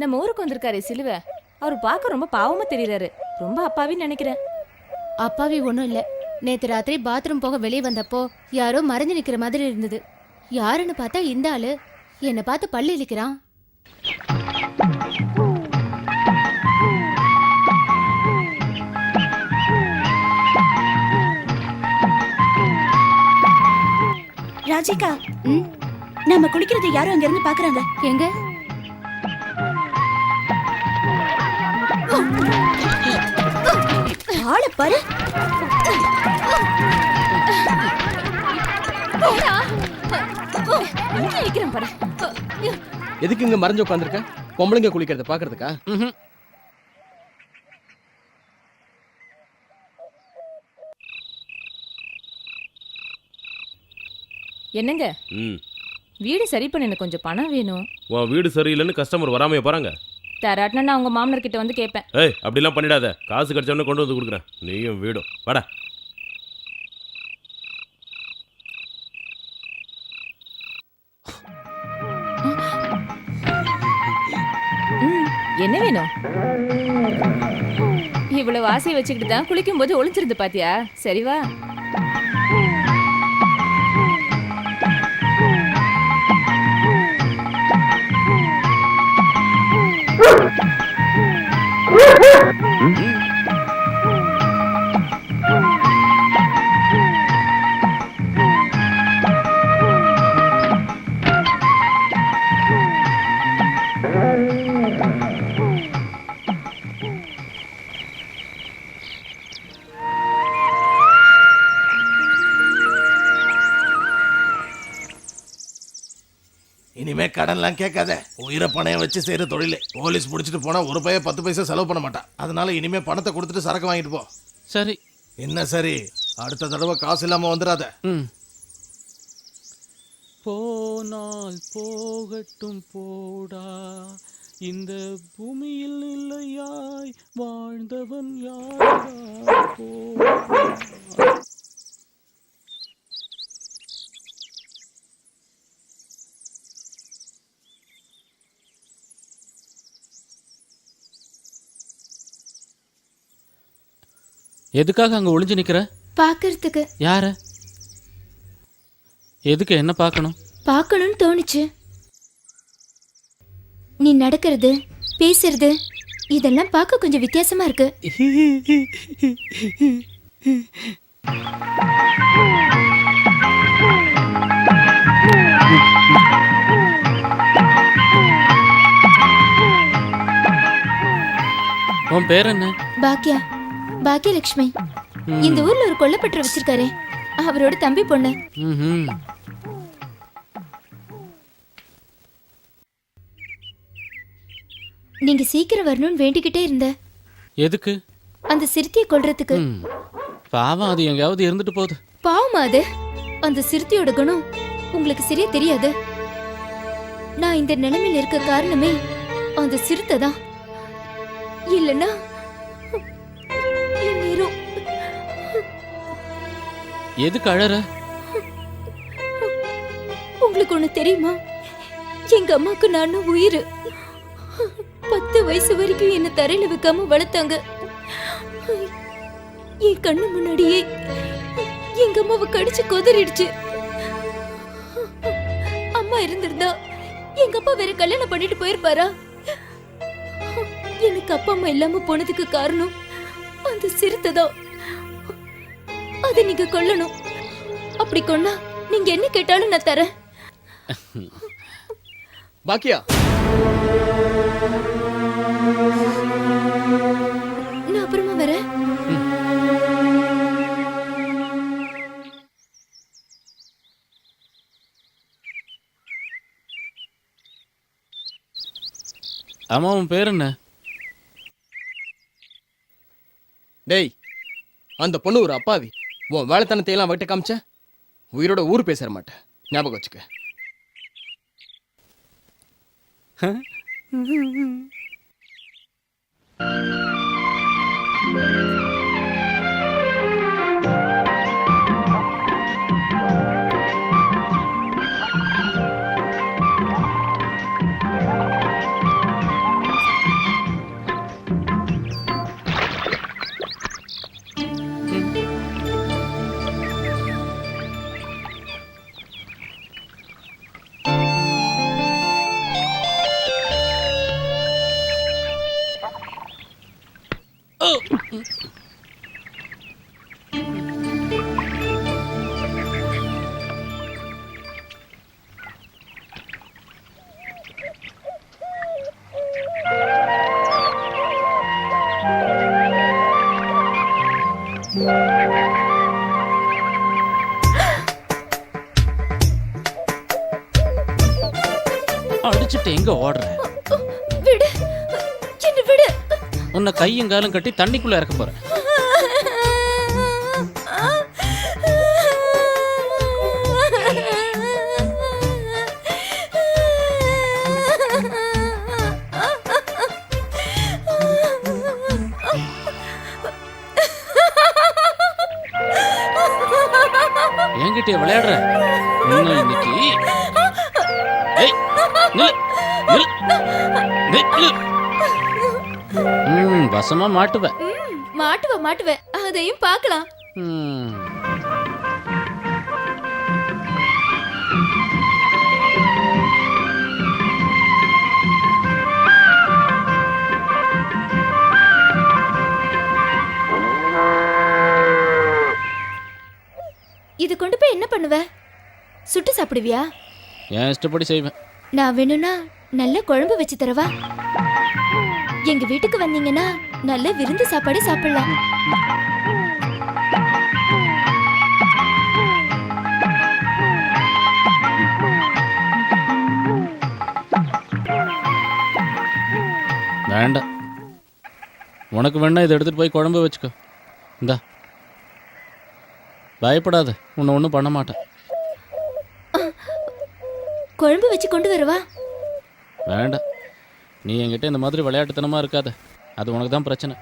நம்ம ஊருக்கு வந்திருக்காரு சிலுவை. அவர் பார்க்க ரொம்ப பாவமா தெரியறாரு. ரொம்ப அப்பாவின்னு நினைக்கிறேன். அப்பாவி ஒன்றும் இல்லை. நேற்று ராத்திரி பாத்ரூம் போக வெளியே வந்தப்போ யாரோ மறைஞ்சு நிக்கிற மாதிரி இருந்தது. யாருன்னு பார்த்தா இந்த ஆளு என்னை பார்த்து பல்லு இழிக்கிறான். ராஜிகா, நம்ம குளிக்கிறது யாரும் அங்க இருந்து பாக்குறாங்க. எங்க? ஆள பாரு. எதுக்கு இங்க மறைஞ்சு உட்காந்துருக்க? பொம்பளைங்க குளிக்கிறத பாக்குறதுக்கா? என்னங்க, வீடு சரி பண்ண எனக்கு கொஞ்சம் பணம் வேணும். உன் வீடு சரியில்லைன்னு கஸ்டமர் வராமையே போறாங்க. தராட்டினா நான் உங்க மாமனார் கிட்ட வந்து கேட்பேன். ஏய், அப்படிலாம் பண்ணிடாத. காசு கிடைச்சவொடனே கொண்டு வந்து கொடுக்குறேன். நீயும் வீடும் வாடா. என்ன வேணும்? இவ்வளவு ஆசையை வச்சுக்கிட்டு தான் குளிக்கும் போது ஒளிஞ்சிருந்து பாத்தியா? சரி வா. இனிமே கடன்லாம் கேட்காத. உயிரை பணையம் வச்சு செய்யற தொழில். போலீஸ் பிடிச்சிட்டு போனா ஒரு பைய 10 பைசா செலவு பண்ண மாட்டான். அதனால இனிமே பணத்தை கொடுத்துட்டு சரக்கு வாங்கிட்டு போ. சரி. என்ன சரி? அடுத்த தடவை காசு இல்லாம வந்துடாத. போனால் போகட்டும் போடா, இந்த பூமியில் இல்லையாய் வாழ்ந்தவன் யாரா போடா. எதுக்காக அங்க ஒளிஞ்சு நிக்கிற? பாக்குறதுக்கு. யார? எதுக்கு என்ன பார்க்கணும்? பார்க்கணும்னு தோணுச்சு. நீ நடக்கிறது, பேசுறது இதெல்லாம் பார்க்க கொஞ்சம் வித்தியாசமா இருக்கு. உன் பேர் என்ன? பாக்கியா. பாக்கியலட்சுமி. இந்த ஊர்ல ஒரு கொல்லப்பட்டு வச்சிருக்காரு, அவரோட தம்பி பொண்ணு. நீங்க சீக்கிரம் வரணும்னு வேண்டிக்கிட்டே இருந்த. எதுக்கு? அந்த சிறுத்தையை கொல்றதுக்கு. பாவம், அது எங்கேயாவது இருந்துட்டு போகுது. பாவமா அது? அந்த சிறுத்தையோட குணம் உங்களுக்கு சரியா தெரியாது. நான் இந்த நிலைமையில இருக்க காரணமே அந்த சிறுத்தை தான். இல்லைன்னா எதுக்கு அழற? உங்களுக்கு ஒண்ணு தெரியுமா? எங்க அம்மாக்கு நானும் உயிர். 10 வயசு வரைக்கும் என்ன தரையில வைக்காம வளர்த்தாங்க. என் கண்ணு முன்னாடியே எங்க அம்மாவை கடிச்சு கொதறிடுச்சு. அம்மா இருந்திருந்தா எங்க அப்பா வேற கல்யாணம் பண்ணிட்டு போயிருப்பாரா? எனக்கு அப்பா அம்மா இல்லாம போனதுக்கு காரணம் அந்த சிறுத்தை தான். அதை நீங்க கொல்லணும். அப்படி கொன்னா நீங்க என்ன கேட்டாலும் நான் தரேன். பாக்கியா, நான் அப்புறமா வரேன். அம்மா, உன் பேர் என்ன? டேய், அந்த பொண்ணு ஒரு அப்பாவி. உன் வேலைத்தனத்தை எல்லாம் விட்டு காமிச்ச உயிரோட ஊர் பேச மாட்டேன். ஞாபகம் வச்சுக்க. வச்சுட்டு எங்க ஓடுற? விடு, என்ன விடு. உன்னை கையும் காலும் கட்டி தண்ணிக்குள்ள இறக்க போறேன். என்கிட்ட விளையாடுற இன்னும் இன்னைக்கு. ஏய், நில்லு, நில்லு, நில்லு. வசமா மாட்டுவேன். மாட்டுவ அதையும் பார்க்கலாம். இது கொண்டு போய் என்ன பண்ணுவ? சுட்டு சாப்பிடுவியா? என் இஷ்டப்படி செய்வேன். நான் வேணும்னா நல்ல குழம்பு வச்சு தரவா? எங்க வீட்டுக்கு வந்தீங்கன்னா நல்ல விருந்து சாப்பாடு சாப்பிடலாம். வேண்டாம், உனக்கு வேணா இதை எடுத்துட்டு போய் குழம்பு வச்சுக்கோ. இந்தா, பயப்படாத, உன்னை ஒன்றும் பண்ண மாட்டேன். குழம்பு வச்சு கொண்டு வரவா? வேண்டாம், நீ என்கிட்ட இந்த மாதிரி விளையாட்டுத்தனமா இருக்காத, அது உனக்கு தான் பிரச்சனை.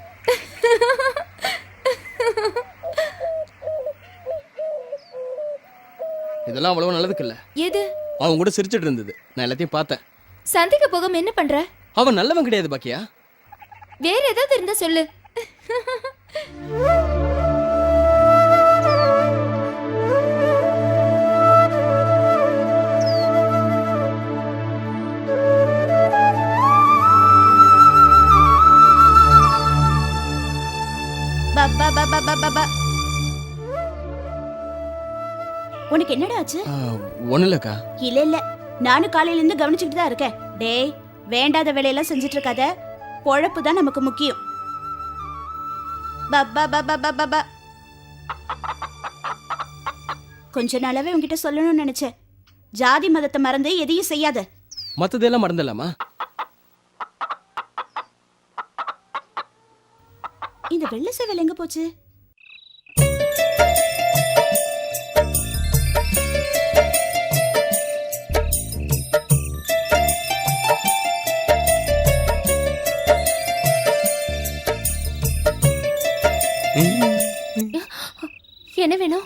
இதெல்லாம் அவ்வளவு நல்லதுக்கு இல்ல. எது? அவன் கூட சிரிச்சிட்டு இருந்தது, நான் எல்லாத்தையும் பார்த்தேன். சந்திக்க போகாம என்ன பண்ற? அவன் நல்லவன் கிடையாது பாக்கியா. வேற ஏதாவது இருந்தா சொல்லு. உனக்கு என்னடா ஆச்சு? ஒண்ணு இல்லக்கா. இல்ல நானும் காலையில இருந்து கவனிச்சுட்டு தான் இருக்கேன். டேய், வேண்டாத வேலையெல்லாம் செஞ்சுட்டு இருக்காத. பொழப்பு தான் நமக்கு முக்கியம். கொஞ்ச நாளாவே உன்கிட்ட சொல்லணும்னு நினைச்சேன். ஜாதி மதத்தை மறந்து எதையும் செய்யாத. மத்ததெல்லாம் மறந்துடலாமா? இந்த வெள்ளை சேவல் எங்க போச்சு? என்ன வேணும்?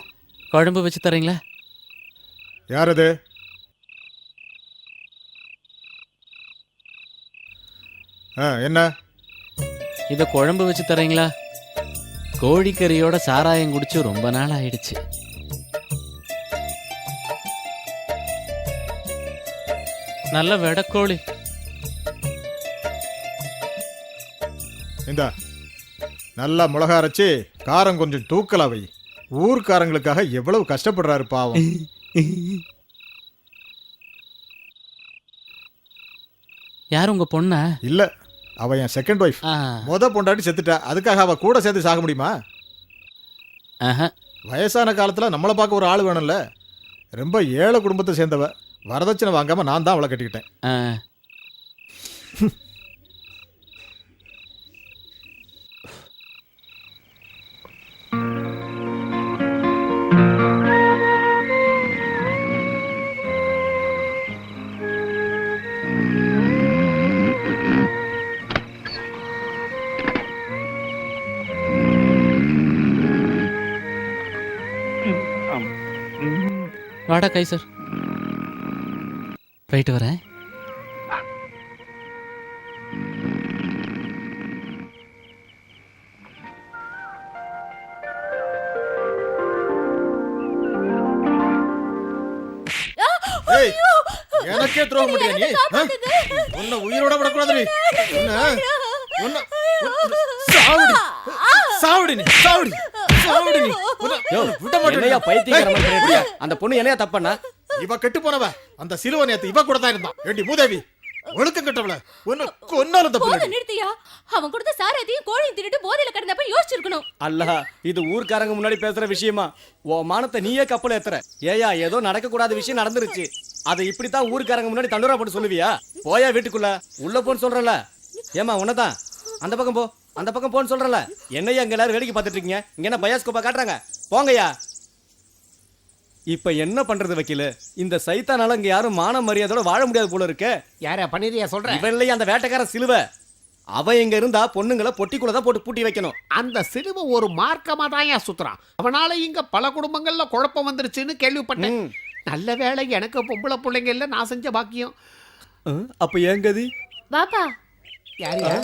குழம்பு வச்சு தரீங்களா? யார் அது? என்ன? இதை குழம்பு வச்சு தரீங்களா? கோழிக்கறியோட சாராயம் குடிச்சு ரொம்ப நாள் ஆயிடுச்சு. நல்ல வெடக்கோழி. இந்தா, நல்லா மிளகா அரைச்சி காரம் கொஞ்சம் தூக்கலா வை. ஊர்க்காரங்களுக்காக எவ்வளவு கஷ்டப்படுறாரு பாவம். யார் உங்க பொண்ணா? இல்ல, அவ என் செகண்ட் ஒய்ஃப். முத பொண்டாட்டி செத்துட்டா, அதுக்காக அவ கூட சேர்த்து சாக முடியுமா? வயசான காலத்துல நம்மளை பார்க்க ஒரு ஆள் வேணும்ல. ரொம்ப ஏழை குடும்பத்தை சேர்ந்தவ. வரதட்சணை வாங்காம நான் தான் அவளை கட்டிக்கிட்டேன். வாடா கைசர், போயிட்டு வரேன். எனக்கே துரோகம் பண்றியா நீ? உன்னை உயிரோட விடக்கூடாது நீ. சாவடி நீ, சாவடி சாவடி நீ. விட மாட்டேன். அந்த பொண்ணு என்னையா தப்பண்ணா? இவ கெட்டு போனவ. அந்த சிலுவ நேத்து இவ கூட தான் இருந்தான். ஏண்டி மூதேவி, ஒழுக்கம் கட்டவள, உன்னை கொன்னாலும் தப்பு இல்லை. நிறுத்தியா? அவன் கொடுத்த சாரத்தையும் கோழியும் தின்னுட்டு போதையில கிடந்தப்ப யோசிச்சிருக்கணும். அல்ல, இது ஊர்க்காரங்க முன்னாடி பேசுற விஷயமா? ஓ மானத்தை நீயே கப்பல் ஏத்துற. ஏயா, ஏதோ நடக்க கூடாத விஷயம் நடந்துருச்சு. அதை இப்படித்தான் ஊருக்காரங்க முன்னாடி தண்டோரா போட்டு சொல்லுவியா? போயா வீட்டுக்குள்ள, உள்ள போன்னு சொல்றல. ஏமா உன்னதான் அந்த பக்கம் போ, அந்த பக்கம் போன்னு சொல்றல. என்னையா அங்க எல்லாரும் வேடிக்கை பார்த்துட்டு இருக்கீங்க? இங்க என்ன பயாஸ்கோப்பா காட்டுறாங்க? போங்கய்யா. இப்ப என்ன பண்றது வக்கீல? இந்த சைத்தானால இங்க யாரும் மான மரியாதையோட வாழ முடியாது போல இருக்கு. யார பண்ணிரியா சொல்ற? இவன் இல்லையா அந்த வேட்டைக்காரன் சிலுவை. அவன் இங்க இருந்தா பொண்ணுங்களை பொட்டிக்குள்ளதான் போட்டு பூட்டி வைக்கணும். அந்த சிலுவை ஒரு மார்க்கமா தான் சுத்துறான். அவனால இங்க பல குடும்பங்கள்ல குழப்பம் வந்துருச்சுன்னு கேள்விப்பட்டேன். நல்ல வேளை எனக்கு பொம்பளை பிள்ளைங்க இல்ல, நான் செஞ்ச பாக்கியம். அப்ப ஏன் கதி? வாப்பா. யாரியா?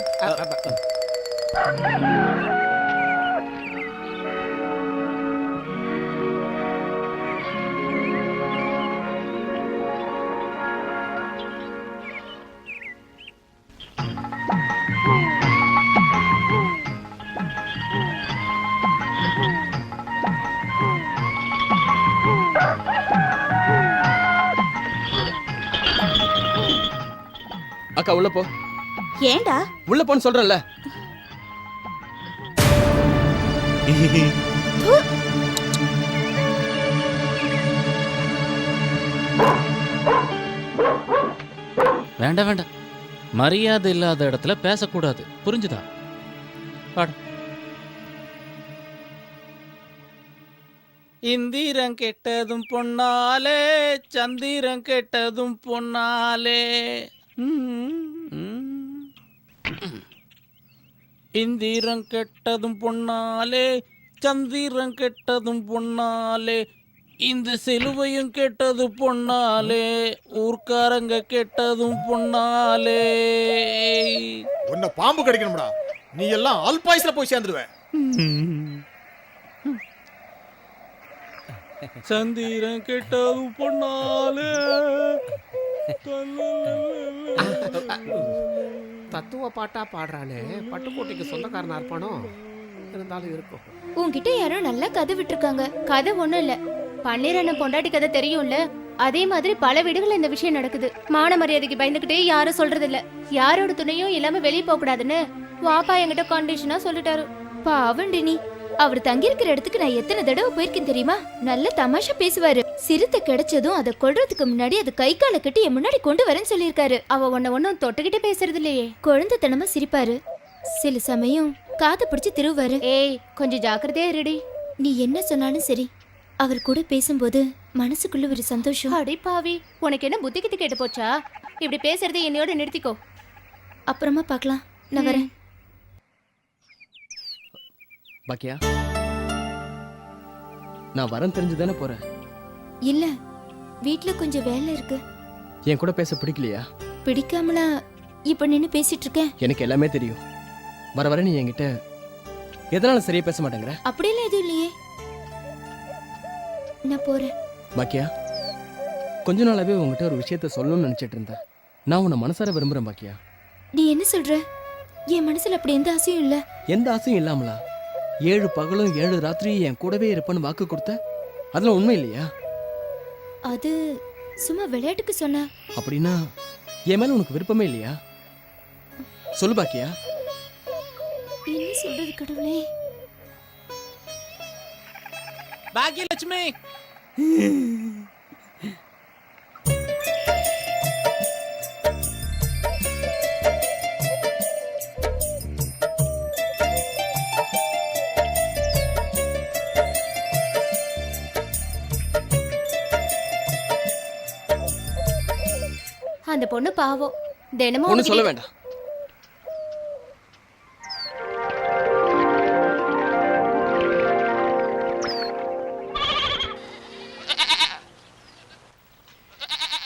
அக்கா உள்ள போ. ஏன்டா? உள்ள போன்னு சொல்றேன்ல. வேண்டாம் வேண்டாம், மரியாதை இல்லாத இடத்துல பேசக்கூடாது, புரிஞ்சுதா? பாடு. இந்திரம் கெட்டதும் பொன்னாலே, சந்திரம் கெட்டதும் பொன்னாலே. இந்திரம் கெட்டதும் பொன்னாலே, சந்திரம் கெட்டதும் பொன்னாலே, இந்த சிலுவையும் கெட்டது பொன்னாலே, ஊர்க்காரங்க கெட்டதும் பொன்னாலே. உன்னை பாம்பு கடிக்கணும்டா. நீ எல்லாம் அல்பாயுஸ்ல போய் சேர்ந்துடுவ. சந்திரம் கெட்டதும் பொன்னாலே. தத்துவ பாட்டா பாடுறானே, பட்டுக்கோட்டைக்கு சொந்தக்காரனா இருப்பானோ? இருந்தாலும் இருக்கும். உன்கிட்ட யாரோ நல்லா கதை விட்டுருக்காங்க. கதை ஒண்ணும் இல்ல, பன்னீரண்ணன் பொண்டாட்டி கதை தெரியும்ல, அதே மாதிரி பல வீடுகள் இந்த விஷயம் நடக்குது. மான மரியாதைக்கு பயந்துகிட்டே யாரும் சொல்றது இல்ல. யாரோட துணையும் இல்லாம வெளியே போக கூடாதுன்னு வாப்பா என்கிட்ட கண்டிஷனா சொல்லிட்டாரு. பாவண்டி நீ. அவர் தங்கியிருக்கிற இடத்துக்கு நான் எத்தனை தடவை போயிருக்கேன் தெரியுமா? நல்ல தமாஷா பேசுவாரு. சிறுத்தை கிடைச்சதும் அதை கொல்றதுக்கு முன்னாடி அது கை காலை கட்டி என் முன்னாடி கொண்டு வரேன்னு சொல்லியிருக்காரு. அவ ஒன்னும் தொட்டுக்கிட்டே பேசுறது இல்லையே. குழந்தைத்தனமா சிரிப்பாரு. சில சமயம் காதை பிடிச்சு திருவாரு. ஏய், கொஞ்சம் ஜாக்கிரதையா இருடி. நீ என்ன சொன்னாலும் சரி, அவர் கூட பேசும்போது மனசுக்குள்ள ஒரு சந்தோஷம். அடி பாவி, உனக்கு என்ன புத்தி கித்தி கேட்டு போச்சா? இப்படி பேசுறதை என்னையோட நிறுத்திக்கோ. அப்புறமா பார்க்கலாம், நான் வரேன். பாக்கியா, நான் வரேன் தெரிஞ்சுதானே போறேன். இல்ல, வீட்ல கொஞ்சம் வேலை இருக்கு. என் கூட பேச பிடிக்கலையா? பிடிக்காமலா இப்ப நின்னு பேசிட்டு இருக்கேன்? எனக்கு எல்லாமே தெரியும். வர வர நீ என்கிட்ட எதனால சரியா பேச மாட்டேங்கிற? அப்படியெல்லாம் எதுவும் இல்லையே. நான் போறேன். பாக்கியா, கொஞ்ச நாளாவே உங்ககிட்ட ஒரு விஷயத்த சொல்லணும்னு நினைச்சிட்டு இருந்தேன். நான் உன்னை மனசார விரும்புறேன் பாக்கியா. நீ என்ன சொல்ற? என் மனசுல அப்படி எந்த ஆசையும் இல்ல. எந்த ஆசையும் இல்லாமலா? 7 பகலும் 7 ராத்திரியும் என் கூடவே இருப்பேன்னு வாக்கு கொடுத்த, அதெல்லாம் உண்மை இல்லையா? அது சும்மா விளையாட்டுக்கு சொன்ன. அப்படின்னா என் மேல உனக்கு விருப்பமே இல்லையா? சொல்லு பாக்கியா. என்ன சொல்றது கடவுளே? பாக்கியலட்சுமி, அந்த பொண்ணு பாவம். தினமும் ஒண்ணு சொல்ல வேண்டாம்.